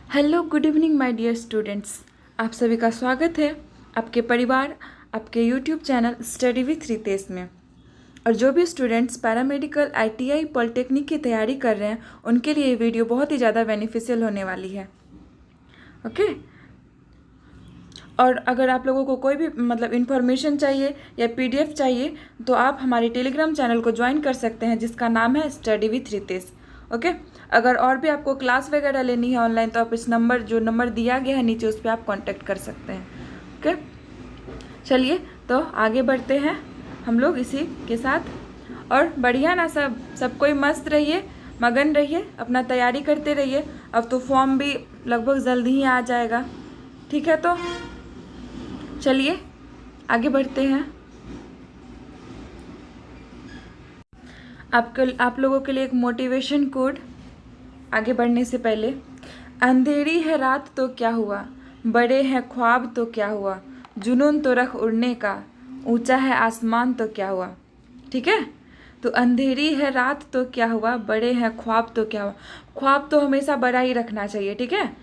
Hello good evening my dear students. आप सभी का स्वागत है आपके परिवार आपके YouTube channel study with Ritesh में। और जो भी स्टूडेंट्स पैरामेडिकल आईटीआई पॉलिटेक्निक की तैयारी कर रहे हैं उनके लिए ये वीडियो बहुत ही ज़्यादा बेनिफिशियल होने वाली है। ओके। और अगर आप लोगों को कोई भी इन्फॉर्मेशन चाहिए या पीडीएफ चाहिए तो आप हमारे टेलीग्राम चैनल को ज्वाइन कर सकते हैं जिसका नाम है स्टडी विथ रितेश। ओके। अगर और भी आपको क्लास वगैरह लेनी है ऑनलाइन तो आप इस नंबर दिया गया है नीचे उस पर आप कांटेक्ट कर सकते हैं। ओके। चलिए तो आगे बढ़ते हैं हम लोग इसी के साथ। और बढ़िया ना, सब कोई मस्त रहिए, मगन रहिए, अपना तैयारी करते रहिए। अब तो फॉर्म भी लगभग जल्दी ही आ जाएगा। ठीक है, तो चलिए आगे बढ़ते हैं। आप लोगों के लिए एक मोटिवेशन कोड आगे बढ़ने से पहले। अंधेरी है रात तो क्या हुआ, बड़े हैं ख्वाब तो क्या हुआ, जुनून तो रख उड़ने का, ऊंचा है आसमान तो क्या हुआ। ठीक है, तो अंधेरी है रात तो क्या हुआ, बड़े हैं ख्वाब तो क्या हुआ। ख्वाब तो हमेशा बड़ा ही रखना चाहिए। ठीक है,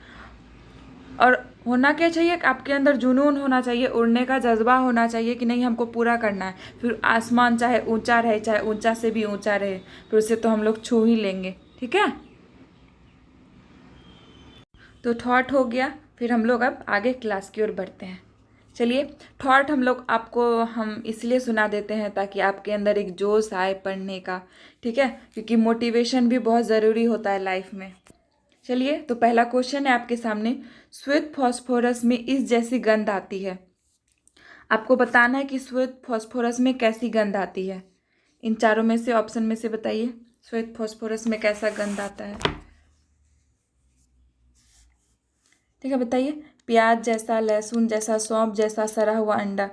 और होना क्या चाहिए, आपके अंदर जुनून होना चाहिए, उड़ने का जज्बा होना चाहिए कि नहीं हमको पूरा करना है। फिर आसमान चाहे ऊंचा रहे, चाहे ऊंचा से भी ऊंचा रहे, फिर उसे तो हम लोग छू ही लेंगे। ठीक है, तो थॉट हो गया। फिर हम लोग अब आगे क्लास की ओर बढ़ते हैं। चलिए, थॉट हम इसलिए सुना देते हैं ताकि आपके अंदर एक जोश आए पढ़ने का। ठीक है, क्योंकि मोटिवेशन भी बहुत ज़रूरी होता है लाइफ में। चलिए, तो पहला क्वेश्चन है आपके सामने। श्वेत फॉस्फोरस में इस जैसी गंध आती है। आपको बताना है कि श्वेत फॉस्फोरस में कैसी गंध आती है। इन चारों में से ऑप्शन में से बताइए, श्वेत फॉस्फोरस में कैसा गंध आता है। ठीक है, बताइए। प्याज जैसा, लहसुन जैसा, सौंफ जैसा, सड़ा हुआ अंडा।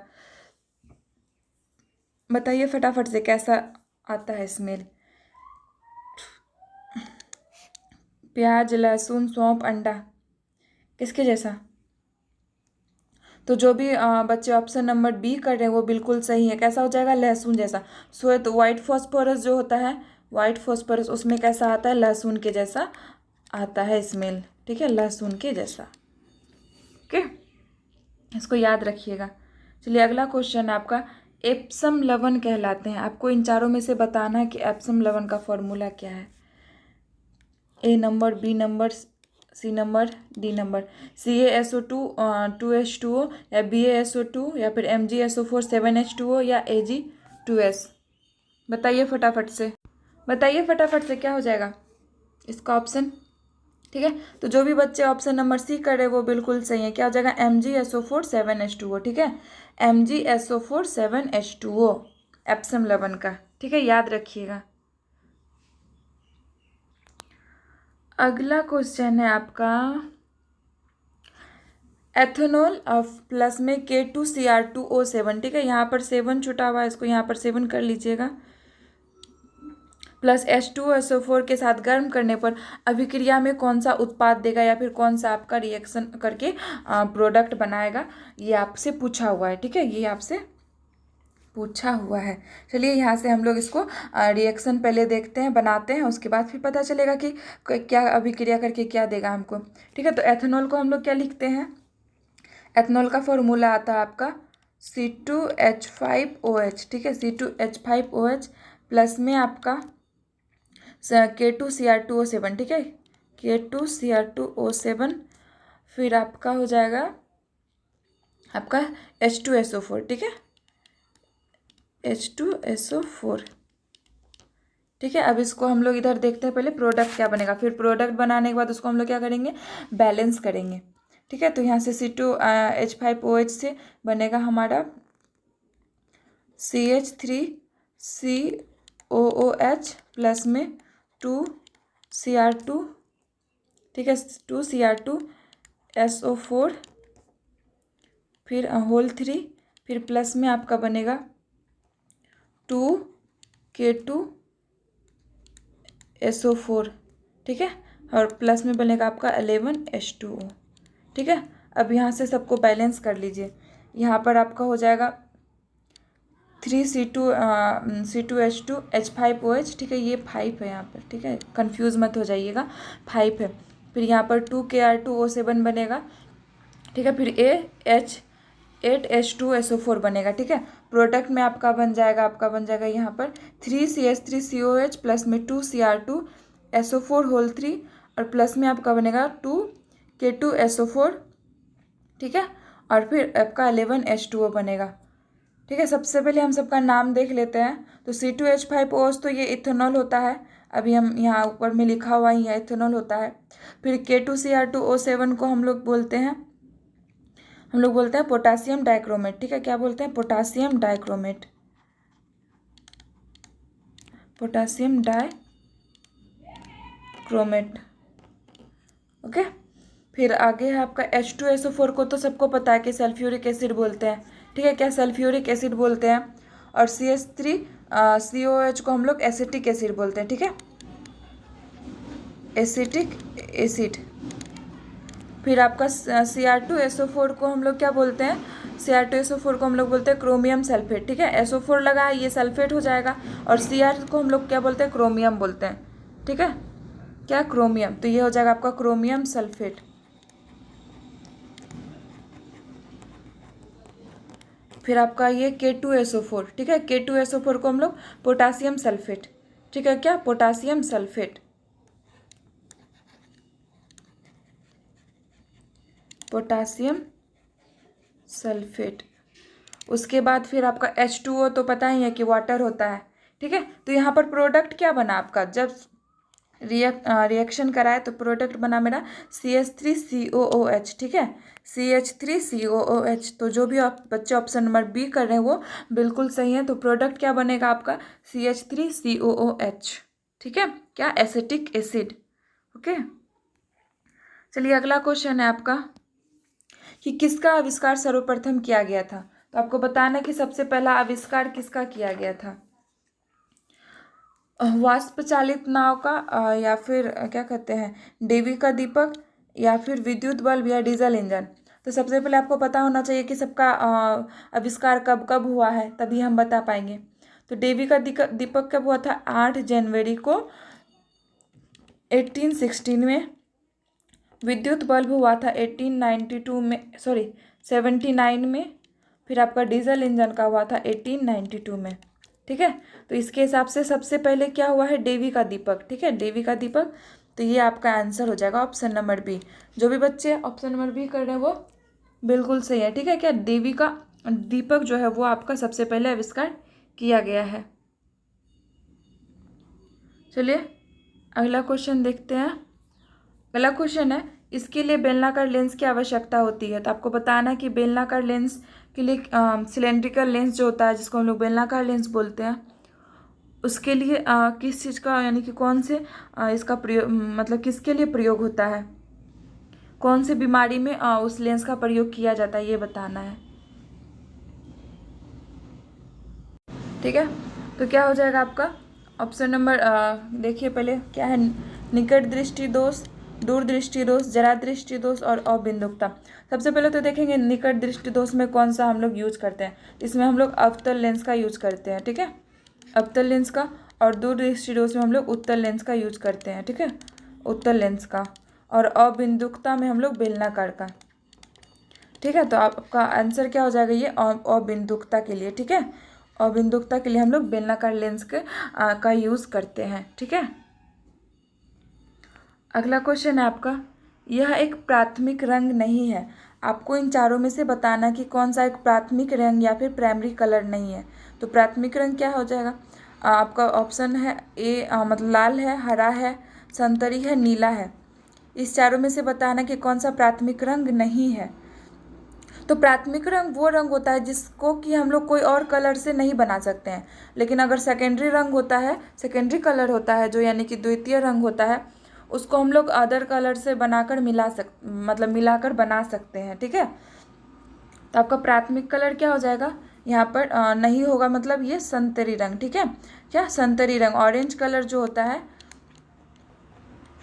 बताइए फटाफट से कैसा आता है स्मेल। प्याज, लहसुन, सौंफ, अंडा, किसके जैसा। तो जो भी बच्चे ऑप्शन नंबर बी कर रहे हैं वो बिल्कुल सही है। कैसा हो जाएगा, लहसुन जैसा। श्वेत व्हाइट फॉस्फोरस जो होता है, व्हाइट फॉस्फोरस उसमें कैसा आता है, लहसुन के जैसा आता है स्मेल। ठीक है, लहसुन के जैसा। ओके, इसको याद रखिएगा। चलिए, अगला क्वेश्चन है आपका। एप्सम लवण कहलाते हैं। आपको इन चारों में से बताना है कि एप्सम लवण का फॉर्मूला क्या है। A number, B number, C number, D number. CaSO2 2H2O या BaSO2 या फिर MgSO4 7H2O या Ag2S। बताइए फटाफट से, बताइए फटाफट से क्या हो जाएगा इसका ऑप्शन। ठीक है, तो जो भी बच्चे ऑप्शन नंबर सी कर रहे हैं वो बिल्कुल सही है। क्या हो जाएगा, MgSO4 7H2O। ठीक है, MgSO4 7H2O एप्सम लवण का। ठीक है, याद रखिएगा। अगला क्वेश्चन है आपका। एथेनॉल प्लस में K2Cr2O7। ठीक है, यहाँ पर 7 छुटा हुआ है, इसको यहाँ पर 7 कर लीजिएगा। प्लस H2SO4 के साथ गर्म करने पर अभिक्रिया में कौन सा उत्पाद देगा या फिर कौन सा आपका रिएक्शन करके प्रोडक्ट बनाएगा, ये आपसे पूछा हुआ है। ठीक है, ये आपसे पूछा हुआ है। चलिए, यहाँ से हम लोग इसको रिएक्शन पहले देखते हैं, बनाते हैं, उसके बाद फिर पता चलेगा कि क्या अभिक्रिया करके क्या देगा हमको। ठीक है, तो एथेनॉल को हम लोग क्या लिखते हैं। एथेनॉल का फॉर्मूला आता है आपका C2H5OH। ठीक है, C2H5OH प्लस में आपका K2Cr2O7। ठीक है, K2Cr2O7, फिर आपका हो जाएगा आपका H2SO4। ठीक है, H2SO4। ठीक है, अब इसको हम लोग इधर देखते हैं पहले प्रोडक्ट क्या बनेगा, फिर प्रोडक्ट बनाने के बाद उसको हम लोग क्या करेंगे, बैलेंस करेंगे। ठीक है, तो यहाँ से C2H5OH से बनेगा हमारा CH3COOH प्लस में 2Cr2। ठीक है, 2Cr2SO4, फिर होल 3, फिर प्लस में आपका बनेगा 2K2SO4। ठीक है, और प्लस में बनेगा आपका 11H2O। ठीक है, अब यहाँ से सबको बैलेंस कर लीजिए। यहाँ पर आपका हो जाएगा 3C2H5OH। ठीक है, ये 5 है यहाँ पर। ठीक है, कंफ्यूज मत हो जाइएगा, 5 है। फिर यहाँ पर 2Kr2O7 बनेगा, ठीक है। फिर AH8H2SO4 बनेगा, ठीक है। प्रोडक्ट में आपका बन जाएगा यहाँ पर 3CH3COH प्लस में 2Cr2SO4 होल 3 और प्लस में आपका बनेगा 2K2SO4, ठीक है। और फिर आपका 11H2O बनेगा, ठीक है। सबसे पहले हम सबका नाम देख लेते हैं। तो C2H5OH तो ये इथेनॉल होता है, अभी हम यहाँ ऊपर में लिखा हुआ ही है इथेनॉल होता है। फिर K2Cr2O7 को हम लोग बोलते हैं पोटासियम डाइक्रोमेट, ठीक है। क्या बोलते हैं? Potassium dichromate, potassium dichromate, okay. फिर आगे है आपका H2SO4 को तो सबको पता है कि सल्फ्यूरिक एसिड बोलते हैं, ठीक है। क्या सल्फ्यूरिक एसिड बोलते हैं। और CH3COH को हम लोग एसिटिक एसिड बोलते हैं, ठीक है, एसिटिक एसिड। फिर आपका Cr2SO4 को हम लोग क्या बोलते हैं? Cr2SO4 को हम लोग बोलते हैं क्रोमियम सल्फेट, ठीक है। SO4 लगा है, ये सल्फेट हो जाएगा। और Cr को हम लोग क्या बोलते हैं? क्रोमियम बोलते हैं, ठीक है। क्या? क्रोमियम। तो ये हो जाएगा आपका क्रोमियम सल्फेट। फिर आपका ये K2SO4, ठीक है। K2SO4 को हम लोग पोटासियम सल्फेट, ठीक है। क्या? Potassium sulphate, potassium sulphate. उसके बाद फिर आपका H2O तो पता ही है कि वाटर होता है, ठीक है। तो यहाँ पर प्रोडक्ट क्या बना आपका? जब रिएक्शन कराए तो प्रोडक्ट बना मेरा CH3COOH, ठीक है, CH3COOH। तो जो भी आप बच्चे ऑप्शन नंबर बी कर रहे हैं वो बिल्कुल सही है। तो प्रोडक्ट क्या बनेगा आपका? CH3COOH, ठीक है। क्या? Acetic acid, okay. चलिए अगला क्वेश्चन है आपका कि किसका आविष्कार सर्वप्रथम किया गया था। तो आपको बताना है कि सबसे पहला आविष्कार किसका किया गया था। वाष्प चालित नाव का या फिर क्या कहते हैं डेवी का दीपक या फिर विद्युत बल्ब या डीजल इंजन। तो सबसे पहले आपको पता होना चाहिए कि सबका आविष्कार कब कब हुआ है, तभी हम बता पाएंगे। तो डेवी का दीपक कब हुआ था? 8 जनवरी को 1816 में। विद्युत बल्ब हुआ था 1892 में, 79 में। फिर आपका डीजल इंजन का हुआ था 1892 में, ठीक है। तो इसके हिसाब से सबसे पहले क्या हुआ है? डेवी का दीपक, ठीक है, डेवी का दीपक। तो ये आपका आंसर हो जाएगा ऑप्शन नंबर बी। जो भी बच्चे ऑप्शन नंबर बी कर रहे हैं वो बिल्कुल सही है, ठीक है। क्या? देवी का दीपक जो है वो आपका सबसे पहले आविष्कार किया गया है। चलिए अगला क्वेश्चन देखते हैं। अगला क्वेश्चन है इसके लिए बेलनाकार लेंस की आवश्यकता होती है। तो आपको बताना है कि बेलनाकार लेंस के लिए सिलेंड्रिकल लेंस जो होता है जिसको हम लोग बेलनाकार लेंस बोलते हैं, उसके लिए किस चीज़ का यानी कि कौन से इसका प्रयोग मतलब किसके लिए प्रयोग होता है, कौन से बीमारी में उस लेंस का प्रयोग किया जाता है, ये बताना है, ठीक है। तो क्या हो जाएगा आपका ऑप्शन नंबर देखिए पहले क्या है, निकट दृष्टि दोष, दूर दृष्टि दोष, जरा दृष्टि दोष और अबिंदुकता। सबसे पहले तो देखेंगे निकट दृष्टि दोष में कौन सा हम लोग यूज करते हैं। इसमें हम लोग अवतल लेंस का यूज करते हैं, ठीक है, अवतल लेंस का। और दूर दृष्टि दोष में हम लोग उत्तल लेंस का यूज करते हैं, ठीक है, उत्तल लेंस का। और अबिंदुकता में हम लोग बेलनाकार का, ठीक है। तो आपका आंसर क्या हो जाएगा? ये अबिंदुकता के लिए, ठीक है, अबिंदुकता के लिए हम लोग बेलनाकार लेंस का यूज करते हैं, ठीक है। अगला क्वेश्चन है आपका, यह एक प्राथमिक रंग नहीं है। आपको इन चारों में से बताना कि कौन सा एक प्राथमिक रंग या फिर प्राइमरी कलर नहीं है। तो प्राथमिक रंग क्या हो जाएगा? आपका ऑप्शन है ए मतलब लाल है, हरा है, संतरी है, नीला है। इस चारों में से बताना कि कौन सा प्राथमिक रंग नहीं है। तो प्राथमिक रंग वो रंग होता है जिसको कि हम लोग कोई और कलर से नहीं बना सकते हैं। लेकिन अगर सेकेंडरी रंग होता है, सेकेंडरी कलर होता है जो यानी कि द्वितीय रंग होता है, उसको हम लोग अदर कलर से बनाकर मिलाकर बना सकते हैं, ठीक है। तो आपका प्राथमिक कलर क्या हो जाएगा यहाँ पर? नहीं होगा, मतलब ये संतरी रंग, ठीक है। क्या? संतरी रंग, ऑरेंज कलर जो होता है,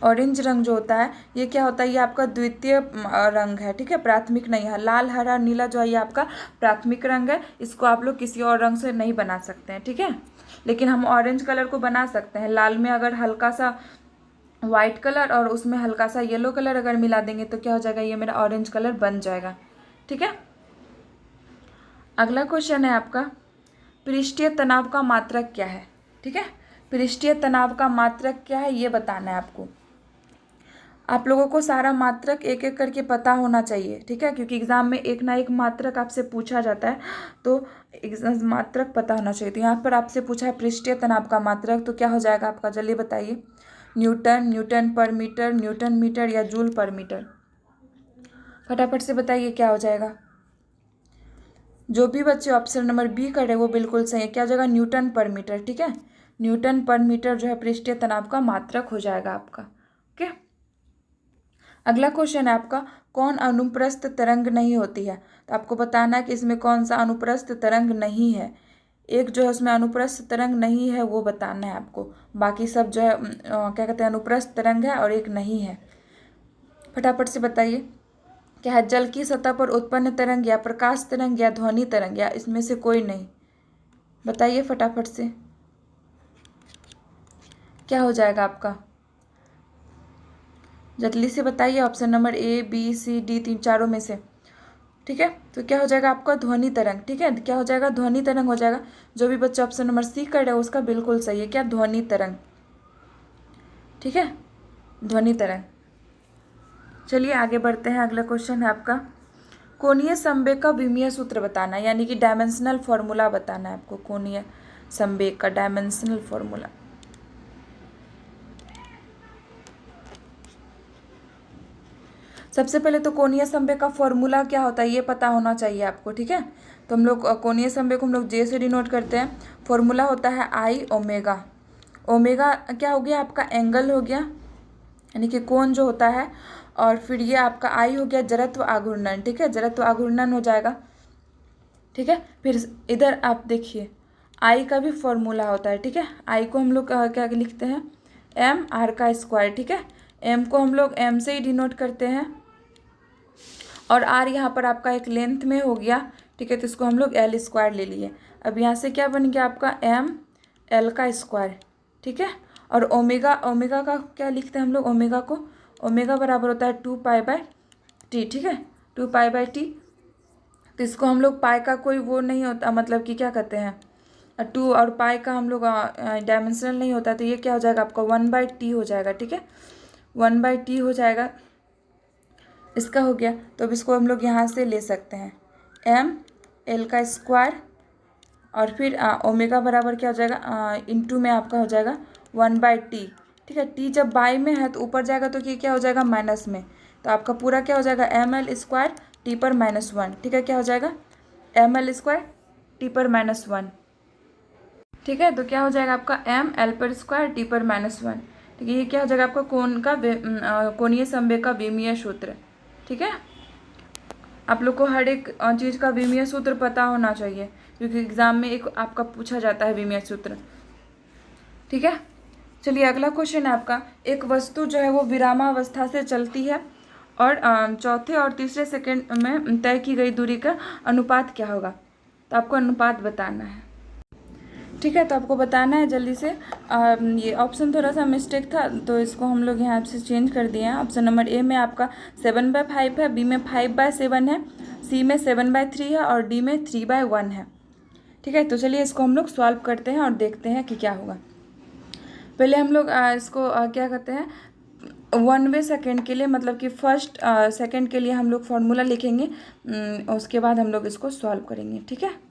ऑरेंज रंग जो होता है ये क्या होता है? ये आपका द्वितीय रंग है, ठीक है, प्राथमिक नहीं है। लाल, हरा, नीला जो है ये आपका प्राथमिक रंग है। इसको आप लोग किसी और रंग से नहीं बना सकते हैं, ठीक है। लेकिन हम ऑरेंज कलर को बना सकते हैं। लाल में अगर हल्का सा वाइट कलर और उसमें हल्का सा येलो कलर अगर मिला देंगे तो क्या हो जाएगा, ये मेरा ऑरेंज कलर बन जाएगा। ठीक है, अगला क्वेश्चन है आपका, पृष्ठीय तनाव का मात्रक क्या है। ठीक है, पृष्ठीय तनाव का मात्रक क्या है ये बताना है आपको। आप लोगों को सारा मात्रक एक एक करके पता होना चाहिए। ठीक है, क्योंकि एग्जाम में एक ना एक मात्रक आपसे पूछा जाता है, तो मात्रक पता होना चाहिए। तो यहाँ पर आपसे पूछा है पृष्ठीय तनाव का मात्रक, तो क्या हो जाएगा आपका, जल्दी बताइए। न्यूटन, न्यूटन पर मीटर, न्यूटन मीटर या जूल पर मीटर, फटाफट से बताइए क्या हो जाएगा। जो भी बच्चे ऑप्शन नंबर बी कर रहे हैं वो बिल्कुल सही है। क्या हो जाएगा, न्यूटन पर मीटर। ठीक है, न्यूटन पर मीटर जो है पृष्ठीय तनाव का मात्रक हो जाएगा आपका। ओके, अगला क्वेश्चन है आपका, कौन अनुप्रस्थ तरंग नहीं होती है। तो आपको बताना है कि इसमें कौन सा अनुप्रस्थ तरंग नहीं है। एक जो है उसमें अनुप्रस्थ तरंग नहीं है वो बताना है आपको, बाकी सब जो है क्या कहते हैं अनुप्रस्थ तरंग है और एक नहीं है। फटाफट से बताइए, क्या है, जल की सतह पर उत्पन्न तरंग या प्रकाश तरंग या ध्वनि तरंग या इसमें से कोई नहीं। बताइए फटाफट से क्या हो जाएगा आपका, जल्दी से बताइए। Option number A B C D, तीन चारों में से। ठीक है, तो क्या हो जाएगा आपका, ध्वनि तरंग। ठीक है, क्या हो जाएगा, ध्वनि तरंग हो जाएगा। जो भी बच्चा ऑप्शन नंबर सी कर रहे हैं उसका बिल्कुल सही है, क्या, ध्वनि तरंग। ठीक है, ध्वनि तरंग। चलिए आगे बढ़ते हैं, अगला क्वेश्चन है आपका, कोणीय संवेग का विमीय सूत्र बताना है, यानी कि डायमेंशनल फॉर्मूला बताना है आपको। कोणीय संवेग का डायमेंशनल फॉर्मूला, सबसे पहले तो कोणीय संवेग का फॉर्मूला क्या होता है ये पता होना चाहिए आपको। ठीक है, तो हम लोग कोणीय संवेग को हम लोग जे से डिनोट करते हैं। फॉर्मूला होता है आई ओमेगा। ओमेगा क्या हो गया आपका, एंगल हो गया, यानी कि कोण जो होता है, और फिर ये आपका आई हो गया जड़त्व आघूर्णन। ठीक है, जड़त्व आघूर्णन हो जाएगा। ठीक है, फिर इधर आप देखिए आई का भी फॉर्मूला होता है। ठीक है, आई को हम लोग क्या लिखते हैं, एम आर का स्क्वायर। ठीक है, एम को हम लोग एम से ही डिनोट करते हैं, और आर यहाँ पर आपका एक लेंथ में हो गया। ठीक है, तो इसको हम लोग एल स्क्वायर ले लिए। अब यहाँ से क्या बन गया आपका, एम एल का स्क्वायर। ठीक है, और ओमेगा, ओमेगा का क्या लिखते हैं हम लोग, ओमेगा को, ओमेगा बराबर होता है 2π/t। ठीक है, 2π/t, तो इसको हम लोग पाई का कोई वो नहीं होता, मतलब कि क्या कहते हैं 2 और पाई का हम लोग डायमेंशनल नहीं होता, तो ये क्या हो जाएगा आपका 1/t हो जाएगा। ठीक है, 1/t हो जाएगा, इसका हो गया। तो अब इसको हम लोग यहाँ से ले सकते हैं, एम एल का स्क्वायर, और फिर ओमेगा बराबर क्या हो जाएगा, इंटू में आपका हो जाएगा 1/t। ठीक है, टी जब बाई में है तो ऊपर जाएगा तो ये क्या हो जाएगा, माइनस में, तो आपका पूरा क्या हो जाएगा, एम एल स्क्वायर टी पर -1। ठीक है, क्या हो जाएगा, एम एल स्क्वायर टी पर -1। ठीक है, तो क्या हो जाएगा आपका एम एल पर स्क्वायर टी पर -1। ठीक है, ये क्या हो जाएगा आपका कोण का कोणीय संवेग का विमीय सूत्र। ठीक है, आप लोग को हर एक चीज़ का विमीय सूत्र पता होना चाहिए, क्योंकि एग्जाम में एक आपका पूछा जाता है विमीय सूत्र। ठीक है, चलिए अगला क्वेश्चन है आपका, एक वस्तु जो है वो विरामावस्था से चलती है और चौथे और तीसरे सेकंड में तय की गई दूरी का अनुपात क्या होगा। तो आपको अनुपात बताना है। ठीक है, तो आपको बताना है जल्दी से। ये ऑप्शन थोड़ा सा मिस्टेक था, तो इसको हम लोग यहाँ से चेंज कर दिए हैं। ऑप्शन नंबर ए में आपका 7/5 है, बी में 5/7 है, सी में 7/3 है और डी में 3/1 है। ठीक है, तो चलिए इसको हम लोग सॉल्व करते हैं और देखते हैं कि क्या होगा। पहले हम लोग इसको क्या कहते हैं 1वें सेकेंड के लिए, मतलब कि फर्स्ट सेकेंड के लिए हम लोग फार्मूला लिखेंगे, उसके बाद हम लोग इसको सॉल्व करेंगे। ठीक है,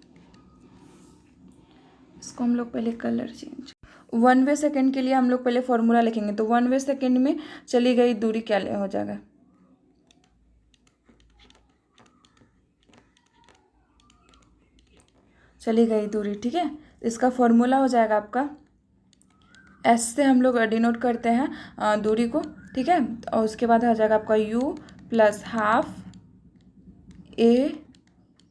इसको हम लोग पहले कलर चेंज, 1वें सेकेंड के लिए हम लोग पहले फॉर्मूला लिखेंगे। तो 1वें सेकेंड में चली गई दूरी क्या हो जाएगा, चली गई दूरी। ठीक है, इसका फॉर्मूला हो जाएगा आपका, एस से हम लोग डिनोट करते हैं दूरी को। ठीक है, और उसके बाद हो जाएगा आपका u + ½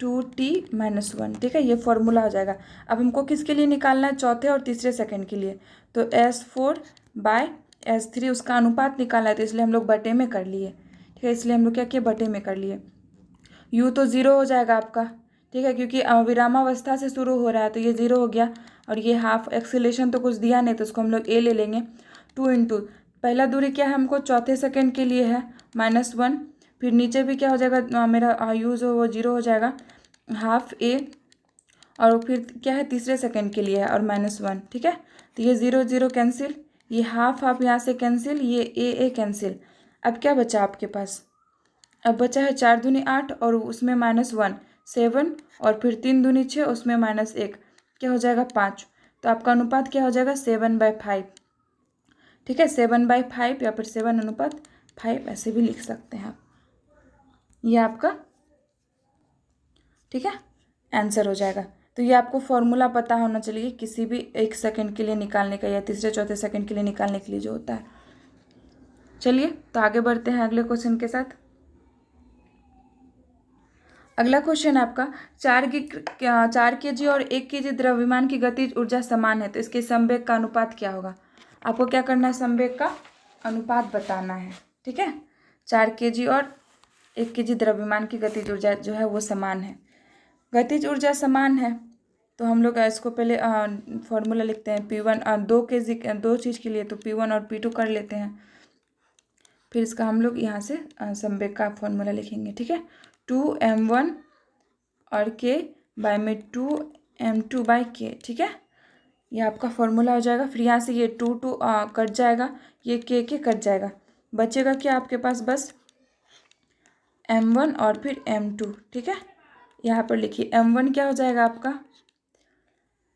a/2t-1। ठीक है, ये फॉर्मूला हो जाएगा। अब हमको किसके लिए निकालना है, चौथे और तीसरे सेकंड के लिए। तो S4/S3 उसका अनुपात निकालना है, तो इसलिए हम लोग बटे में कर लिए। ठीक है, इसलिए हम लोग क्या किए, बटे में कर लिए। u तो 0 हो जाएगा आपका। ठीक है, क्योंकि विरामावस्था से शुरू हो रहा है तो ये 0 हो गया, और ये हाफ एक्सीलेशन तो कुछ दिया नहीं, तो उसको हम लोग a ले लेंगे। 2 × पहला दूरी क्या है हमको चौथे सेकंड के लिए है -1, फिर नीचे भी क्या हो जाएगा मेरा यू जो वो 0 हो जाएगा, हाफ ए, और फिर क्या है तीसरे सेकंड के लिए है और -1, ठीक है। तो ये 0 0 कैंसिल, ये हाफ हाफ यहाँ से कैंसिल, ये ए कैंसिल। अब क्या बचा आपके पास, अब बचा है 4 दूनी 8 और उसमें -1 7, और फिर 3 दूनी 6 उसमें -1, क्या हो जाएगा 5। तो आपका अनुपात क्या हो जाएगा 7/5, ठीक है। 7/5 या फिर 7:5 ऐसे भी लिख सकते हैं आप, ये आपका ठीक है आंसर हो जाएगा। तो ये आपको फॉर्मूला पता होना चाहिए किसी भी एक सेकंड के लिए निकालने का या तीसरे चौथे सेकंड के लिए निकालने के लिए जो होता है। चलिए तो आगे बढ़ते हैं अगले क्वेश्चन के साथ। अगला क्वेश्चन आपका 4 kg और 1 kg द्रव्यमान की गतिज ऊर्जा समान है, तो इसके संवेग का अनुपात क्या होगा। आपको क्या करना है, संवेग का अनुपात बताना है, ठीक है। 4 kg और 1 kg द्रव्यमान की गतिज ऊर्जा जो है वो समान है। गतिज ऊर्जा समान है तो हम लोग इसको पहले फॉर्मूला लिखते हैं P1, 2 kg दो चीज़ के लिए तो P1 और P2 कर लेते हैं, फिर इसका हम लोग यहाँ से संवेग का फॉर्मूला लिखेंगे, ठीक है। 2m1 और k बाय में 2m2/k, ठीक है। ये आपका फॉर्मूला हो जाएगा। फिर यहाँ से ये 2 2 कट जाएगा, ये k कट जाएगा, बचेगा क्या आपके पास, बस m1 और फिर m2, ठीक है। यहाँ पर लिखिए m1 क्या हो जाएगा आपका,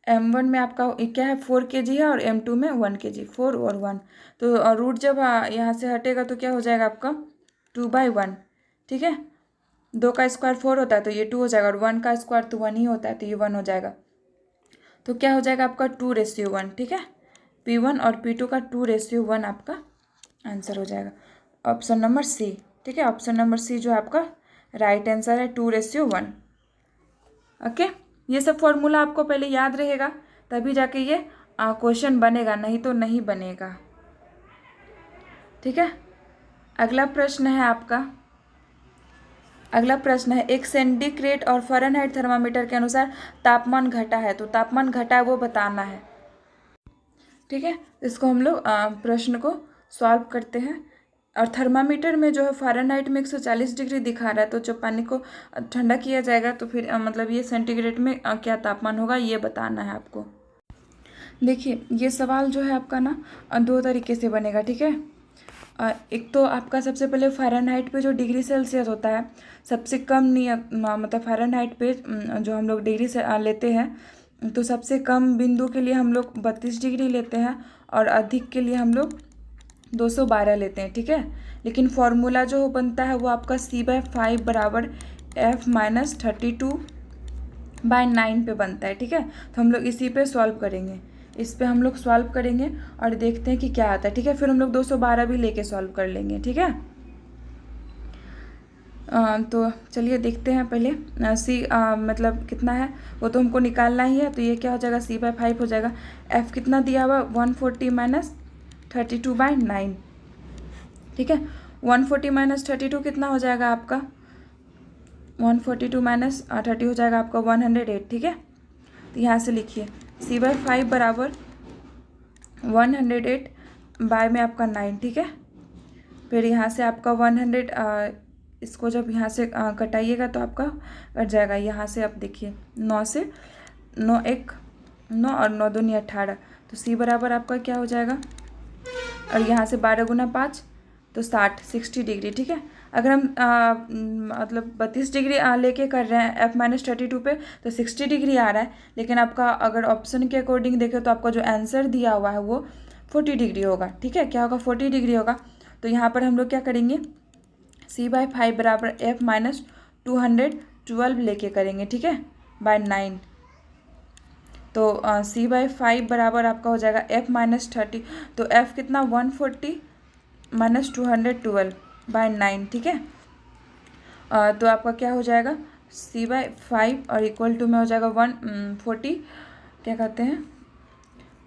m1 में आपका क्या है 4 kg है और m2 में 1 kg, 4 और 1, तो रूट जब यहाँ से हटेगा तो क्या हो जाएगा आपका 2/1, ठीक है। 2 का स्क्वायर 4 होता है तो ये 2 हो जाएगा, और 1 का स्क्वायर तो 1 ही होता है तो ये 1 हो जाएगा। तो क्या हो जाएगा आपका 2:1, ठीक है। P1 और P2 का 2:1 आपका आंसर हो जाएगा, ऑप्शन नंबर सी, ठीक है। ऑप्शन नंबर सी जो आपका राइट आंसर है 2:1। ओके, ये सब फॉर्मूला आपको पहले याद रहेगा तभी जाके ये क्वेश्चन बनेगा, नहीं तो नहीं बनेगा, ठीक है। अगला प्रश्न है आपका, अगला प्रश्न है एक सेंटीग्रेड और फ़ारेनहाइट थर्मामीटर के अनुसार तापमान घटा है, तो तापमान घटा है वो बताना है, ठीक है। इसको हम लोग प्रश्न को सॉल्व करते हैं। और थर्मामीटर में जो है फ़ारेनहाइट में 140 डिग्री दिखा रहा है, तो जब पानी को ठंडा किया जाएगा तो फिर मतलब ये सेंटीग्रेड में क्या तापमान होगा ये बताना है आपको। देखिए ये सवाल जो है आपका ना 2 तरीके से बनेगा, ठीक है। एक तो आपका सबसे पहले फ़ारेनहाइट पे जो डिग्री सेल्सियस होता है, सबसे कम मतलब फ़ारेनहाइट पे जो हम लोग डिग्री से लेते हैं, तो सबसे कम बिंदु के लिए हम लोग 32 डिग्री लेते हैं और अधिक के लिए हम लोग 212 लेते हैं, ठीक है। लेकिन फॉर्मूला जो बनता है वो आपका C/5 बराबर F-32/9 पे बनता है, ठीक है। तो हम लोग इसी पे सॉल्व करेंगे, इस पे हम लोग सॉल्व करेंगे और देखते हैं कि क्या आता है, ठीक है। फिर हम लोग 212 भी लेके सॉल्व कर लेंगे, ठीक है। तो चलिए देखते हैं पहले C मतलब कितना है वो तो हमको निकालना ही है, तो ये क्या हो जाएगा C/5 हो जाएगा। F कितना दिया हुआ 140 - 32/9, ठीक है। 140 - 32 कितना हो जाएगा आपका 142 - 30 हो जाएगा आपका 108, ठीक है। तो यहाँ से लिखिए C/5 बराबर 108 बाय में आपका 9, ठीक है। फिर यहाँ से आपका 100 इसको जब यहाँ से कटाइएगा तो आपका कट जाएगा। यहाँ से आप देखिए 9 से 9 1 9 और 9 दूनी 18, तो C बराबर आपका क्या हो जाएगा, और यहाँ से 12 गुना 5 तो 60 डिग्री, ठीक है। अगर हम मतलब 32 डिग्री लेके कर रहे हैं F-32 पे तो 60 डिग्री आ रहा है, लेकिन आपका अगर ऑप्शन के अकॉर्डिंग देखें तो आपका जो आंसर दिया हुआ है वो 40 डिग्री होगा, ठीक है। क्या होगा 40 डिग्री होगा। तो यहाँ पर हम लोग क्या करेंगे C/5 बराबर F-212 लेके करेंगे, ठीक है, बाय 9। तो C/5 बराबर आपका हो जाएगा F-30, तो F कितना 140 - 212/9, ठीक है। तो आपका क्या हो जाएगा C/5 और इक्वल टू में हो जाएगा 140 क्या कहते हैं,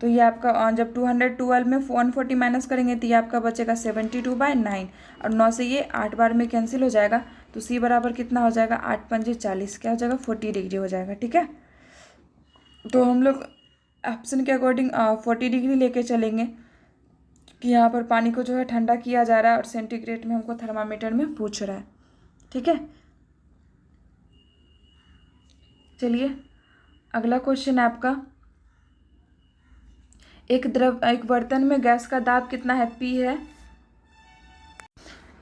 तो ये आपका जब 212 में 140 माइनस करेंगे तो ये आपका बचेगा 72/9, और 9 से ये 8 बार में कैंसिल हो जाएगा, तो C बराबर कितना हो जाएगा 8 पंजे 40, क्या हो जाएगा 40 डिग्री हो जाएगा, ठीक है। तो हम लोग ऑप्शन के अकॉर्डिंग 40 डिग्री लेके चलेंगे, कि यहाँ पर पानी को जो है ठंडा किया जा रहा है और सेंटीग्रेड में हमको थर्मामीटर में पूछ रहा है। ठीक है, चलिए अगला क्वेश्चन है आपका, एक बर्तन में गैस का दाब कितना है, P है।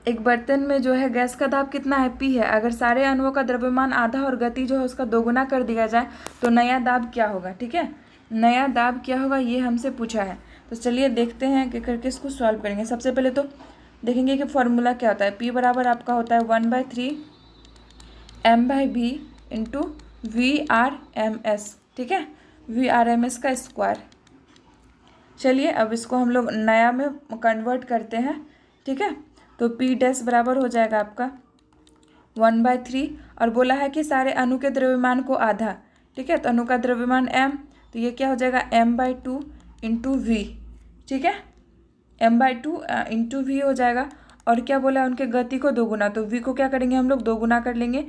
एक बर्तन में जो है गैस का दाब कितना है, P है। अगर सारे अणुओं का द्रव्यमान आधा और गति जो है उसका दोगुना कर दिया जाए तो नया दाब क्या होगा। ठीक है, नया दाब क्या होगा ये हमसे पूछा है। तो चलिए देखते हैं कि करके इसको सॉल्व करेंगे। सबसे पहले तो देखेंगे कि फॉर्मूला क्या होता है। P बराबर आपका होता है 1/3 m/v इंटू VRMS। ठीक है, VRMS का स्क्वायर। चलिए अब इसको हम लोग नया में कन्वर्ट करते हैं। ठीक है, तो P डैश बराबर हो जाएगा आपका 1/3 और बोला है कि सारे अणु के द्रव्यमान को आधा। ठीक है, तो अणु का द्रव्यमान m, तो ये क्या हो जाएगा m/2 इंटू वी। ठीक है, m/2 इंटू वी हो जाएगा। और क्या बोला है, उनके गति को दोगुना, तो v को क्या करेंगे हम लोग दोगुना कर लेंगे,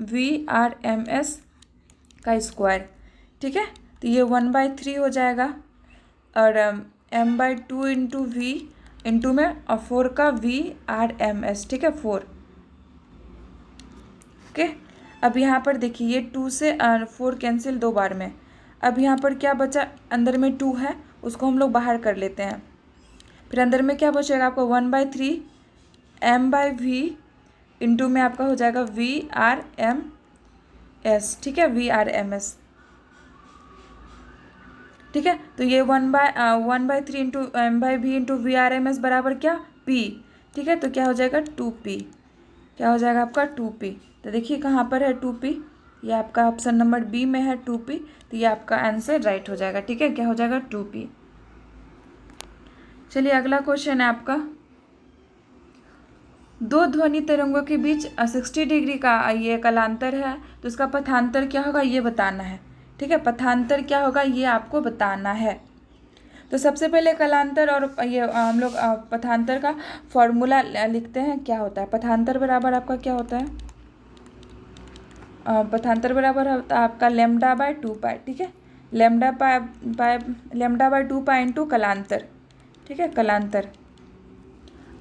VRMS का स्क्वायर। ठीक है, तो ये 1/3 हो जाएगा और m/2 इंटू वी इंटू में और 4 का VRMS। ठीक है, 4। ओके, अब यहाँ पर देखिए ये 2 से 4 कैंसिल 2 बार में। अब यहाँ पर क्या बचा, अंदर में 2 है उसको हम लोग बाहर कर लेते हैं। फिर अंदर में क्या बचेगा आपको 1/3 m/v इंटू में आपका हो जाएगा VRMS। ठीक है, VRMS। ठीक है, तो ये 1/3 इंटू m/v इंटू VRMS बराबर क्या, P। ठीक है, तो क्या हो जाएगा 2P। क्या हो जाएगा आपका 2P। तो देखिए कहाँ पर है 2P, ये आपका ऑप्शन नंबर बी में है 2P। तो ये आपका आंसर राइट हो जाएगा। ठीक है, क्या हो जाएगा 2P। चलिए अगला क्वेश्चन है आपका, दो ध्वनि तरंगों के बीच 60 डिग्री का ये कलांतर है, तो इसका पथांतर क्या होगा ये बताना है। ठीक है, पथांतर क्या होगा ये आपको बताना है। तो सबसे पहले कलांतर और ये हम लोग पथांतर का फॉर्मूला लिखते हैं। क्या होता है पथांतर बराबर आपका क्या होता है, पथांतर बराबर होता है आपका λ/2π। ठीक है, λ/2π इंटू कलांतर। ठीक है, कलांतर।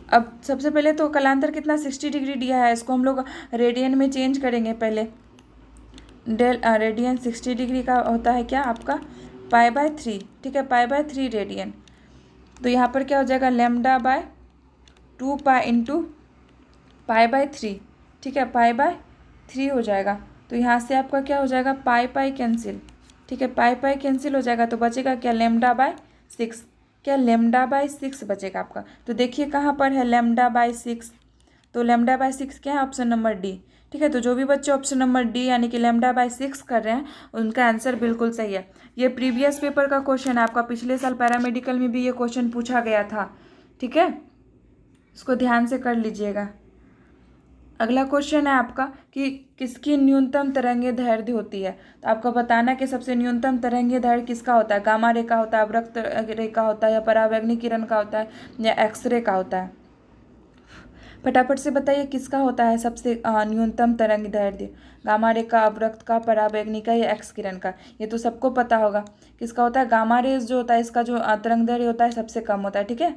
अब सबसे पहले तो कलांतर कितना 60 डिग्री दिया है, इसको हम लोग रेडियन में चेंज करेंगे पहले। रेडियन 60 डिग्री का होता है क्या आपका π/3। ठीक है, π/3 रेडियन। तो यहाँ पर क्या हो जाएगा λ/2π इंटू π/3। ठीक है, π/3 हो जाएगा। तो यहाँ से आपका क्या हो जाएगा पाई कैंसिल। ठीक है, पाई कैंसिल हो जाएगा तो बचेगा क्या λ/6। क्या λ/6 बचेगा आपका। तो देखिए कहाँ पर है λ/6, तो λ/6 क्या है ऑप्शन नंबर डी। ठीक है, तो जो भी बच्चे ऑप्शन नंबर डी यानी कि λ/6 कर रहे हैं उनका आंसर बिल्कुल सही है। ये प्रीवियस पेपर का क्वेश्चन है आपका, पिछले साल पैरामेडिकल में भी ये क्वेश्चन पूछा गया था। ठीक है, इसको ध्यान से कर लीजिएगा। अगला क्वेश्चन है आपका कि किसकी न्यूनतम तरंगीय दैर्ध्य होती है। तो आपको बताना कि सबसे न्यूनतम तरंगीय दैर्ध्य किसका होता है, गामा रे का होता है, अवरक्त रे का होता है, या परावैंगनी किरण का होता है, या एक्सरे का होता है। फटाफट से बताइए किसका होता है सबसे न्यूनतम तरंग दैर्ध्य, गामा रे का, अवरक्त का, परावैंगनी का, या एक्स किरण का। ये तो सबको पता होगा किसका होता है। गामा रेज जो होता है इसका जो तरंग दैर्ध्य होता है सबसे कम होता है। ठीक है,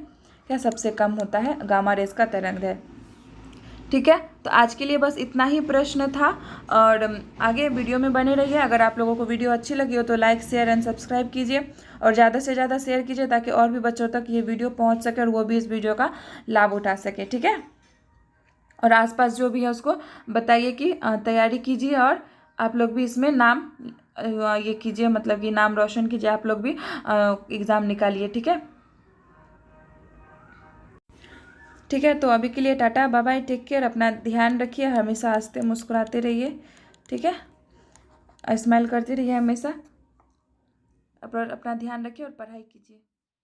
क्या सबसे कम होता है गामा रेज का तरंग दैर्ध्य। ठीक है, तो आज के लिए बस इतना ही प्रश्न था और आगे वीडियो में बने रहिए। अगर आप लोगों को वीडियो अच्छी लगी हो तो लाइक शेयर एंड सब्सक्राइब कीजिए और ज़्यादा से ज़्यादा शेयर कीजिए ताकि और भी बच्चों तक ये वीडियो पहुंच सके और वो भी इस वीडियो का लाभ उठा सके। ठीक है, और आसपास जो भी है उसको बताइए कि तैयारी कीजिए और आप लोग भी इसमें नाम ये कीजिए, मतलब कि नाम रोशन कीजिए, आप लोग भी एग्ज़ाम निकालिए। ठीक है, ठीक है, तो अभी के लिए tata bye bye, take care, अपना ध्यान रखिए, हमेशा हंसते मुस्कुराते रहिए। ठीक है, स्माइल करते रहिए हमेशा, अपना ध्यान रखिए और पढ़ाई कीजिए।